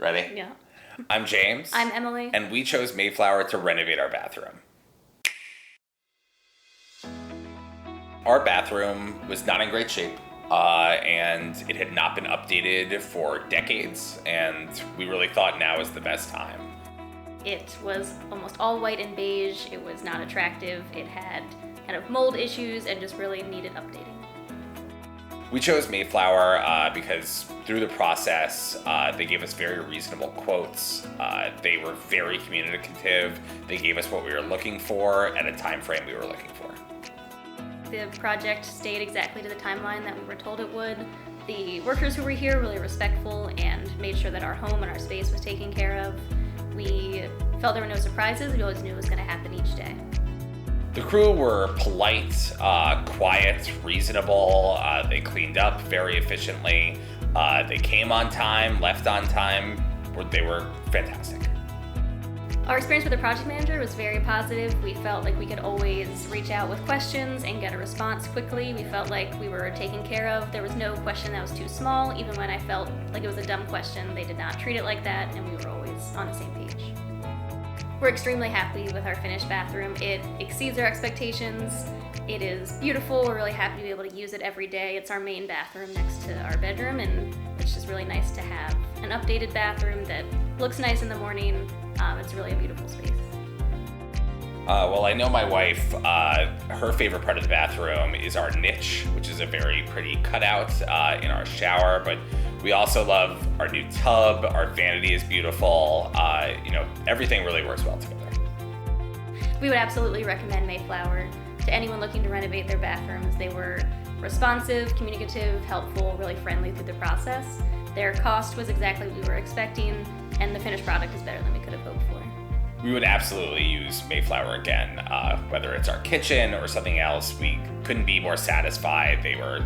Ready? Yeah. I'm James. I'm Emily. And we chose Mayflower to renovate our bathroom. Our bathroom was not in great shape, and it had not been updated for decades, and we really thought now was the best time. It was almost all white and beige. It was not attractive. It had kind of mold issues and just really needed updating. We chose Mayflower because through the process, they gave us very reasonable quotes. They were very communicative. They gave us what we were looking for at a time frame we were looking for. The project stayed exactly to the timeline that we were told it would. The workers who were here were really respectful and made sure that our home and our space was taken care of. We felt there were no surprises. We always knew it was going to happen each day. The crew were polite, quiet, reasonable. They cleaned up very efficiently. They came on time, left on time. They were fantastic. Our experience with the project manager was very positive. We felt like we could always reach out with questions and get a response quickly. We felt like we were taken care of. There was no question that was too small. Even when I felt like it was a dumb question, they did not treat it like that, and we were always on the same page. We're extremely happy with our finished bathroom. It exceeds our expectations. It is beautiful. We're really happy to be able to use it every day. It's our main bathroom next to our bedroom, and it's just really nice to have an updated bathroom that looks nice in the morning. It's really a beautiful space. Well, I know my wife, her favorite part of the bathroom is our niche, which is a very pretty cutout in our shower, but we also love our new tub. Our vanity is beautiful. Everything really works well together. We would absolutely recommend Mayflower to anyone looking to renovate their bathrooms. They were responsive, communicative, helpful, really friendly through the process. Their cost was exactly what we were expecting, and the finished product is better than we could have hoped for. We would absolutely use Mayflower again, whether it's our kitchen or something else. We couldn't be more satisfied. They were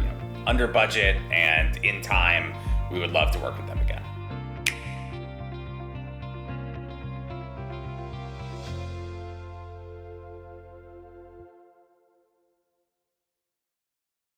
under budget and in time. We would love to work with them again.